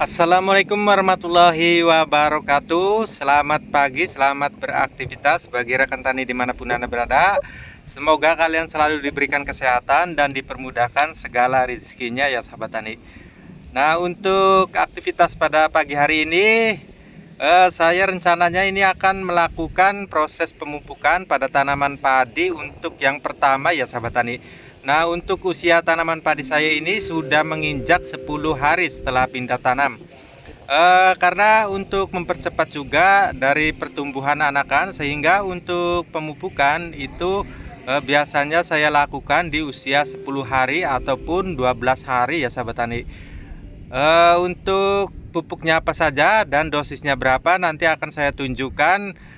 Assalamualaikum warahmatullahi wabarakatuh. Selamat pagi, selamat beraktivitas bagi rekan tani dimanapun Anda berada. Semoga kalian selalu diberikan kesehatan dan dipermudahkan segala rezekinya ya sahabat tani. Nah, untuk aktivitas pada pagi hari ini, saya rencananya ini akan melakukan proses pemupukan pada tanaman padi untuk yang pertama ya sahabat tani. Nah, untuk usia tanaman padi saya ini sudah menginjak 10 hari setelah pindah tanam. Karena untuk mempercepat juga dari pertumbuhan anakan, sehingga untuk pemupukan itu biasanya saya lakukan di usia 10 hari ataupun 12 hari ya sahabat tani. Untuk pupuknya apa saja dan dosisnya berapa nanti akan saya tunjukkan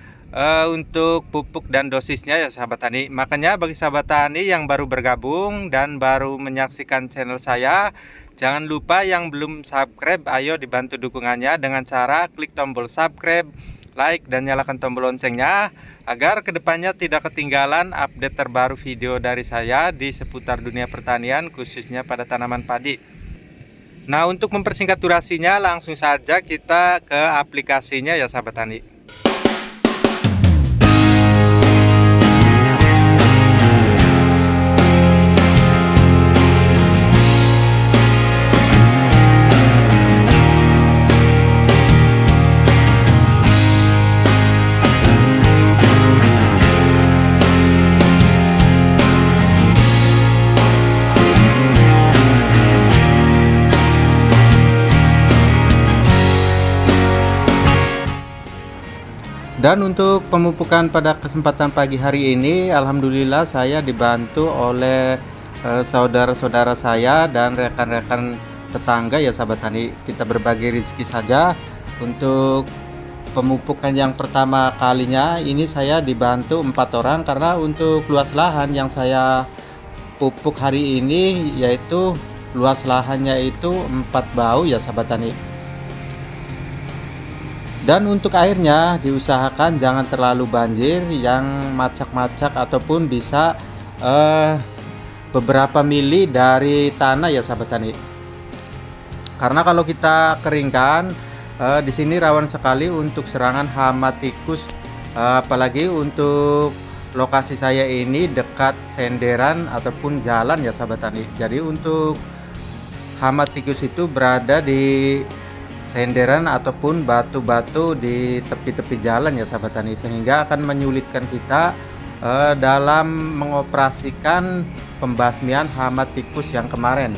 untuk pupuk dan dosisnya ya sahabat tani. Makanya bagi sahabat tani yang baru bergabung dan baru menyaksikan channel saya, jangan lupa yang belum subscribe, ayo dibantu dukungannya dengan cara klik tombol subscribe, like, dan nyalakan tombol loncengnya agar kedepannya tidak ketinggalan update terbaru video dari saya di seputar dunia pertanian, khususnya pada tanaman padi. Nah, untuk mempersingkat durasinya langsung saja kita ke aplikasinya ya sahabat tani. Dan untuk pemupukan pada kesempatan pagi hari ini, alhamdulillah saya dibantu oleh saudara-saudara saya dan rekan-rekan tetangga ya sahabat tani. Kita berbagi rezeki saja. Untuk pemupukan yang pertama kalinya ini saya dibantu 4 orang, karena untuk luas lahan yang saya pupuk hari ini yaitu luas lahannya itu 4 bau ya sahabat tani. Dan untuk airnya diusahakan jangan terlalu banjir yang macak-macak ataupun bisa beberapa mili dari tanah ya sahabat tani. Karena kalau kita keringkan di sini rawan sekali untuk serangan hama tikus, apalagi untuk lokasi saya ini dekat senderan ataupun jalan ya sahabat tani. Jadi untuk hama tikus itu berada di senderan ataupun batu-batu di tepi-tepi jalan ya sahabat tani, sehingga akan menyulitkan kita dalam mengoperasikan pembasmian hama tikus yang kemarin.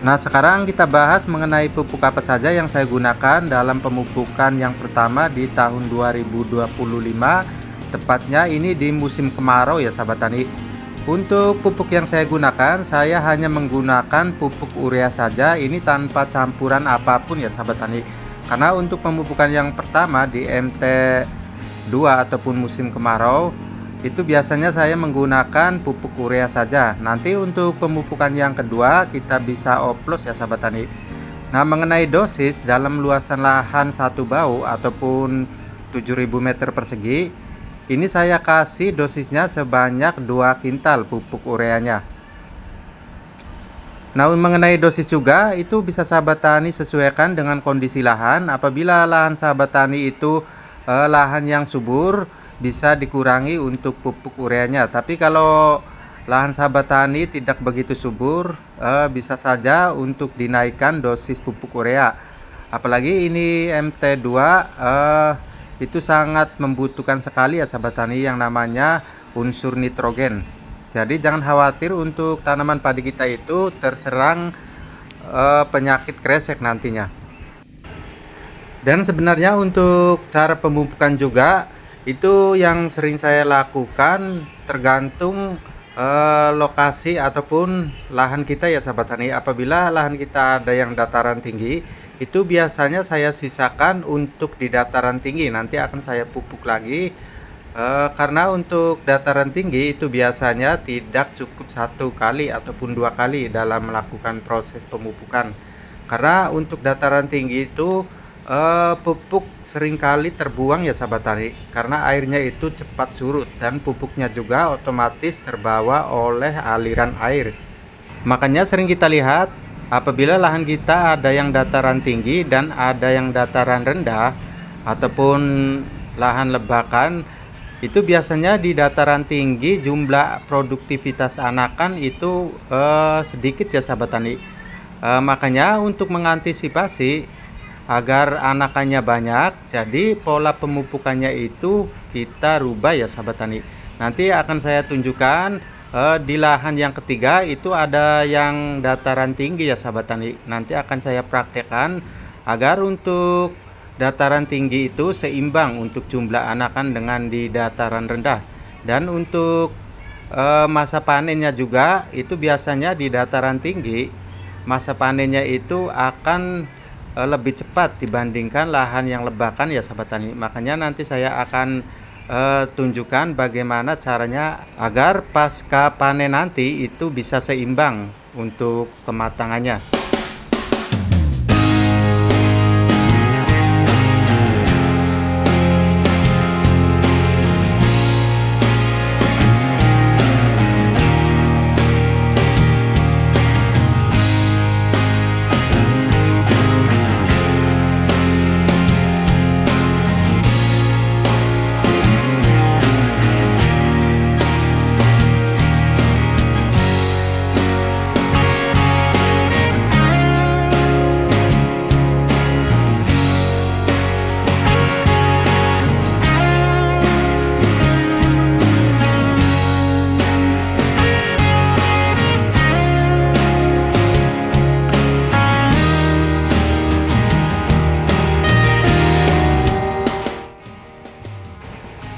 Nah, sekarang kita bahas mengenai pupuk apa saja yang saya gunakan dalam pemupukan yang pertama di tahun 2025. Tepatnya ini di musim kemarau ya sahabat tani. Untuk pupuk yang saya gunakan, saya hanya menggunakan pupuk urea saja, ini tanpa campuran apapun ya sahabat tani. Karena untuk pemupukan yang pertama di MT2 ataupun musim kemarau, itu biasanya saya menggunakan pupuk urea saja. Nanti untuk pemupukan yang kedua kita bisa oplos ya sahabat tani. Nah, mengenai dosis dalam luasan lahan 1 bau ataupun 7000 meter persegi, ini saya kasih dosisnya sebanyak 2 kintal pupuk ureanya. Nah, mengenai dosis juga itu bisa sahabat tani sesuaikan dengan kondisi lahan. Apabila lahan sahabat tani itu lahan yang subur, bisa dikurangi untuk pupuk ureanya. Tapi kalau lahan sahabat tani tidak begitu subur, bisa saja untuk dinaikkan dosis pupuk urea. Apalagi ini MT2 itu sangat membutuhkan sekali ya sahabat tani yang namanya unsur nitrogen. Jadi jangan khawatir untuk tanaman padi kita itu terserang penyakit kresek nantinya. Dan sebenarnya untuk cara pemupukan juga itu yang sering saya lakukan tergantung lokasi ataupun lahan kita ya sahabat tani. Apabila lahan kita ada yang dataran tinggi, itu biasanya saya sisakan untuk di dataran tinggi, nanti akan saya pupuk lagi. Karena untuk dataran tinggi itu biasanya tidak cukup 1 kali ataupun 2 kali dalam melakukan proses pemupukan. Karena untuk dataran tinggi itu Pupuk seringkali terbuang ya sahabat tani, karena airnya itu cepat surut dan pupuknya juga otomatis terbawa oleh aliran air. Makanya sering kita lihat apabila lahan kita ada yang dataran tinggi dan ada yang dataran rendah ataupun lahan lebakan, itu biasanya di dataran tinggi jumlah produktivitas anakan itu sedikit ya sahabat tani. Makanya untuk mengantisipasi agar anakannya banyak, jadi pola pemupukannya itu kita rubah ya sahabat tani. Nanti akan saya tunjukkan di lahan yang ketiga itu ada yang dataran tinggi ya sahabat tani. Nanti akan saya praktekkan agar untuk dataran tinggi itu seimbang untuk jumlah anakan dengan di dataran rendah. Dan untuk masa panennya juga itu biasanya di dataran tinggi masa panennya itu akan lebih cepat dibandingkan lahan yang lebakan ya sahabat tani. Makanya nanti saya akan tunjukkan bagaimana caranya agar pasca panen nanti itu bisa seimbang untuk kematangannya.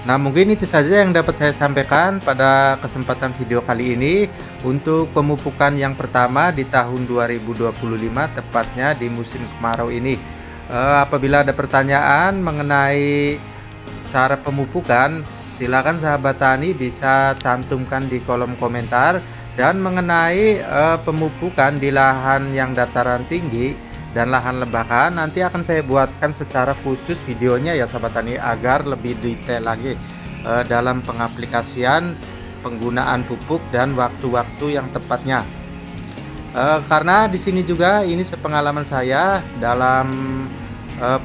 Nah, mungkin itu saja yang dapat saya sampaikan pada kesempatan video kali ini untuk pemupukan yang pertama di tahun 2025, tepatnya di musim kemarau ini. Apabila ada pertanyaan mengenai cara pemupukan, silakan sahabat tani bisa cantumkan di kolom komentar. Dan mengenai pemupukan di lahan yang dataran tinggi dan lahan lebakan, nanti akan saya buatkan secara khusus videonya ya sahabat tani, agar lebih detail lagi dalam pengaplikasian penggunaan pupuk dan waktu-waktu yang tepatnya. Karena di sini juga ini sepengalaman saya dalam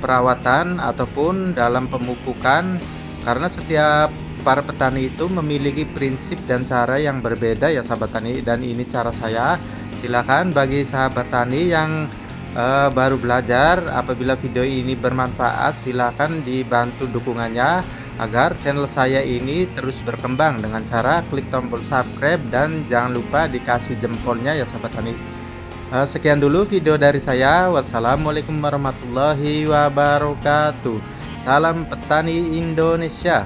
perawatan ataupun dalam pemupukan, karena setiap para petani itu memiliki prinsip dan cara yang berbeda ya sahabat tani, dan ini cara saya. Silakan bagi sahabat tani yang baru belajar, apabila video ini bermanfaat, silakan dibantu dukungannya agar channel saya ini terus berkembang dengan cara klik tombol subscribe dan jangan lupa dikasih jempolnya ya sahabat tani. Sekian dulu video dari saya. Wassalamualaikum warahmatullahi wabarakatuh. Salam petani Indonesia.